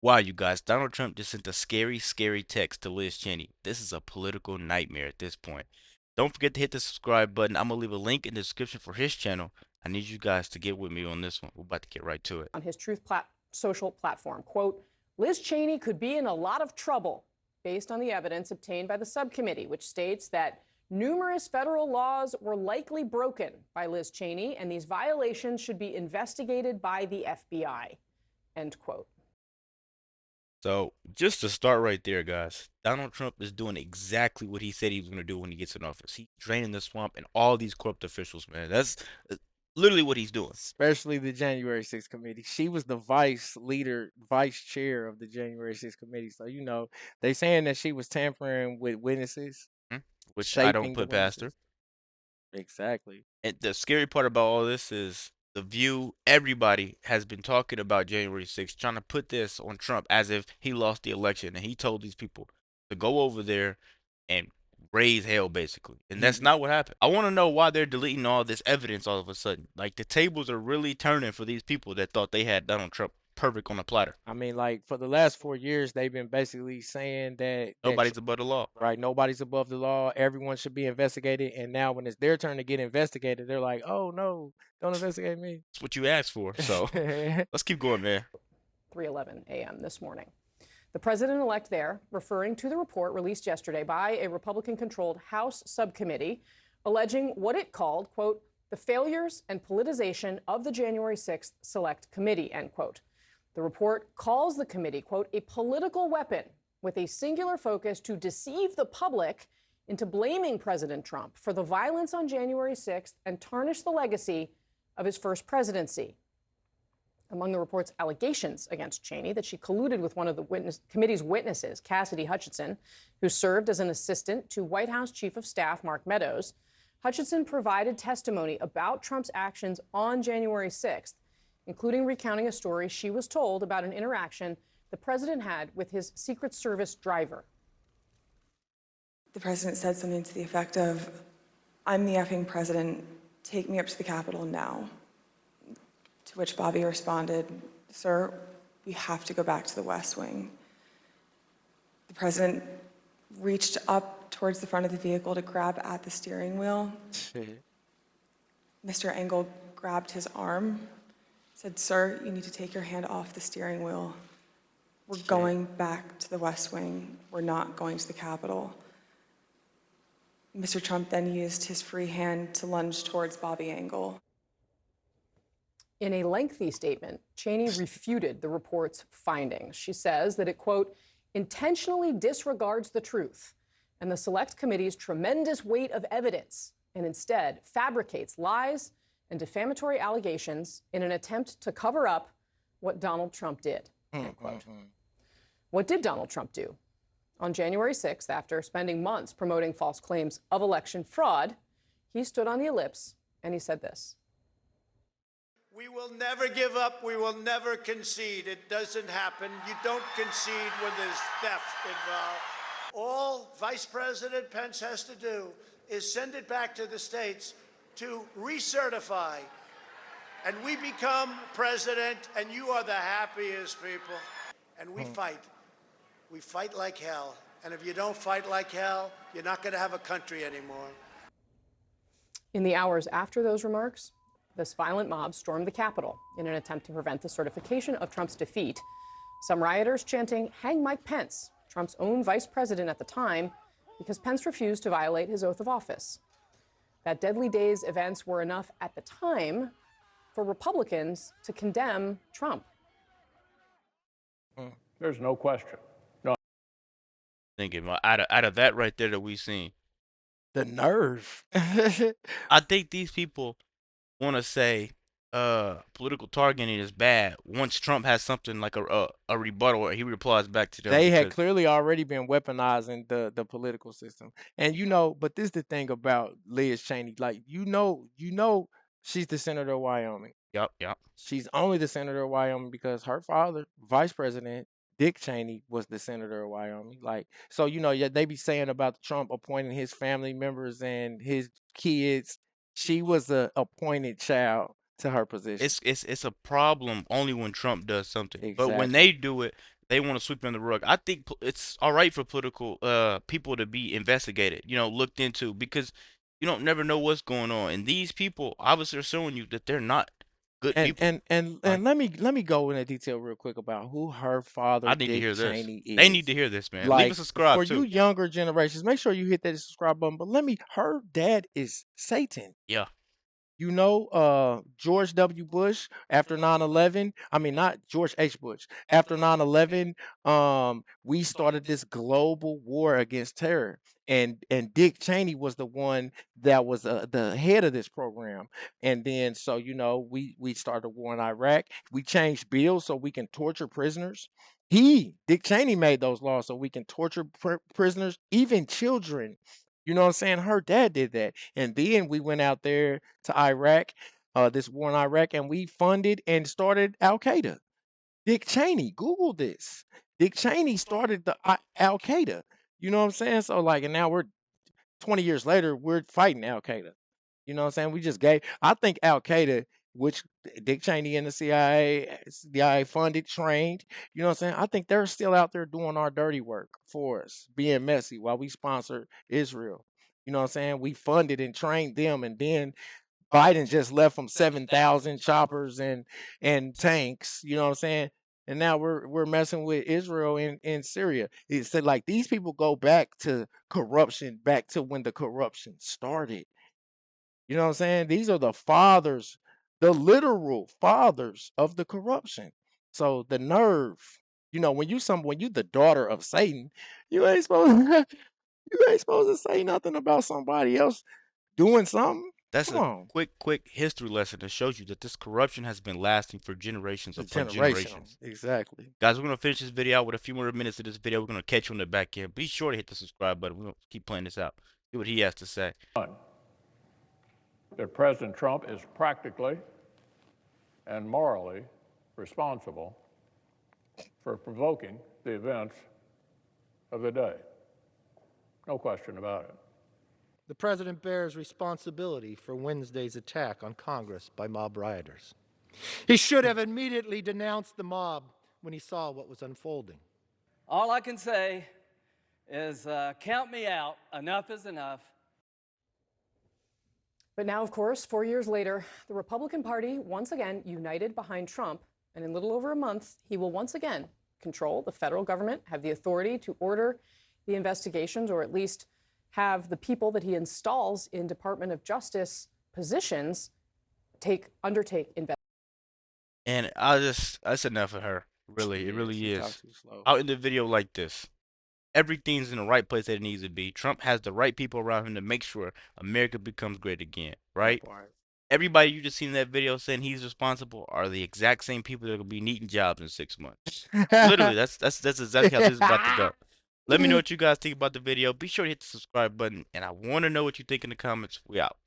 Wow, you guys, Donald Trump just sent a scary, scary text to Liz Cheney. This is a political nightmare at this point. Don't forget to hit the subscribe button. I'm going to leave a link in the description for his channel. I need you guys to get with me on this one. We're about to get right to it. On his social platform, quote, Liz Cheney could be in a lot of trouble based on the evidence obtained by the subcommittee, which states that numerous federal laws were likely broken by Liz Cheney, and these violations should be investigated by the FBI, end quote. So, just to start right there, guys, Donald Trump is doing exactly what he said he was going to do when he gets in office. He's draining the swamp and all these corrupt officials, man. That's literally what he's doing. Especially the January 6th committee. She was the vice chair of the January 6th committee. So, they saying that she was tampering with witnesses, Which I don't shaping the put past her. witnesses. Exactly. And the scary part about all this is The View, everybody has been talking about January 6th, trying to put this on Trump as if he lost the election. And he told these people to go over there and raise hell, basically. And that's not what happened. I want to know why they're deleting all this evidence all of a sudden. Like, the tables are really turning for these people that thought they had Donald Trump perfect on a platter. I mean, like, for the last 4 years, they've been basically saying that Nobody's above the law. right, nobody's above the law. Everyone should be investigated. And now when it's their turn to get investigated, they're like, oh, no, don't investigate me. That's what you asked for. So let's keep going, man. 3:11 a.m. this morning. The president-elect there, referring to the report released yesterday by a Republican-controlled House subcommittee, alleging what it called, quote, the failures and politicization of the January 6th Select Committee, end quote. The report calls the committee, quote, a political weapon with a singular focus to deceive the public into blaming President Trump for the violence on January 6th and tarnish the legacy of his first presidency. Among the report's allegations against Cheney that she colluded with one of the committee's witnesses, Cassidy Hutchinson, who served as an assistant to White House Chief of Staff Mark Meadows. Hutchinson provided testimony about Trump's actions on January 6th, including recounting a story she was told about an interaction the president had with his Secret Service driver. The president said something to the effect of, I'm the effing president, take me up to the Capitol now. To which Bobby responded, sir, we have to go back to the West Wing. The president reached up towards the front of the vehicle to grab at the steering wheel. Mr. Engel grabbed his arm, said, sir, you need to take your hand off the steering wheel. We're going back to the West Wing. We're not going to the Capitol. Mr. Trump then used his free hand to lunge towards Bobby Engel. In a lengthy statement, Cheney refuted the report's findings. She says that it, quote, intentionally disregards the truth and the Select Committee's tremendous weight of evidence and instead fabricates lies and defamatory allegations in an attempt to cover up what Donald Trump did, end quote. What did Donald Trump do? On January 6th, after spending months promoting false claims of election fraud, he stood on the ellipse and he said this. We will never give up. We will never concede. It doesn't happen. You don't concede when there's theft involved. All Vice President Pence has to do is send it back to the states to recertify. And we become president, and you are the happiest people. And we fight. We fight like hell. And if you don't fight like hell, you're not going to have a country anymore. In the hours after those remarks, this violent mob stormed the Capitol in an attempt to prevent the certification of Trump's defeat. Some rioters chanting, hang Mike Pence, Trump's own vice president at the time, because Pence refused to violate his oath of office. That deadly day's events were enough at the time for Republicans to condemn Trump. There's no question. Thinking out of that right there that we've seen, The nerve. I think these people want to say political targeting is bad once Trump has something like a rebuttal or he replies back to them. They had clearly already been weaponizing the political system. And but this is the thing about Liz Cheney. Like, she's the senator of Wyoming. Yep. She's only the senator of Wyoming because her father, Vice President Dick Cheney, was the senator of Wyoming. Like, so they be saying about Trump appointing his family members and his kids. She was a appointed child to her position. It's a problem only when Trump does something. Exactly. But when they do it, they want to sweep it under the rug. I think it's all right for political people to be investigated, looked into, because you don't never know what's going on. And these people obviously are showing you that they're not good And people. and and Like, and let me go into detail real quick about who her father, I need to Dick hear this. Cheney, They need is. to hear this, man. Leave a Like, subscribe for you too. younger generations, make sure you hit that subscribe button. But her dad is Satan. Yeah. George W. Bush after 9/11, I mean, not George H. Bush, after 9/11, we started this global war against terror. And Dick Cheney was the one that was the head of this program. And then, so, we started a war in Iraq. We changed bills so we can torture prisoners. Dick Cheney, made those laws so we can torture prisoners, even children. You know what I'm saying? Her dad did that. And then we went out there to Iraq, this war in Iraq, and we funded and started Al Qaeda. Dick Cheney, Google this. Dick Cheney started the Al Qaeda. You know what I'm saying? So, like, and now we're 20 years later, we're fighting Al Qaeda. You know what I'm saying? We just I think Al Qaeda, which Dick Cheney and the CIA funded, trained, you know what I'm saying? I think they're still out there doing our dirty work for us, being messy while we sponsor Israel. You know what I'm saying? We funded and trained them, and then Biden just left from 7,000 choppers and tanks, you know what I'm saying? And now we're messing with Israel in Syria. It said, like, these people go back to corruption, back to when the corruption started. You know what I'm saying? These are the fathers, the literal fathers of the corruption. So the nerve, when you the daughter of Satan, you ain't supposed you ain't supposed to say nothing about somebody else doing something. That's Come a on. quick history lesson that shows you that this corruption has been lasting for generations It's upon generational. generations. Exactly. Guys, we're gonna finish this video out with a few more minutes of this video. We're gonna catch you on the back end. Be sure to hit the subscribe button. We're gonna keep playing this out. See what he has to say. That President Trump is practically and morally responsible for provoking the events of the day. No question about it. The president bears responsibility for Wednesday's attack on Congress by mob rioters. He should have immediately denounced the mob when he saw what was unfolding. All I can say is count me out. Enough is enough. But now, of course, 4 years later, the Republican Party once again united behind Trump, and in little over a month, he will once again control the federal government, have the authority to order the investigations, or at least have the people that he installs in Department of Justice positions undertake investigations. And that's enough of her. Really, it really She talks is. too slow. Out in the video like this, everything's in the right place that it needs to be. Trump has the right people around him to make sure America becomes great again, right? That part. Everybody you just seen in that video saying he's responsible are the exact same people that will be needing jobs in 6 months. Literally, that's exactly how this is about to go. Let me know what you guys think about the video. Be sure to hit the subscribe button, and I want to know what you think in the comments. We out.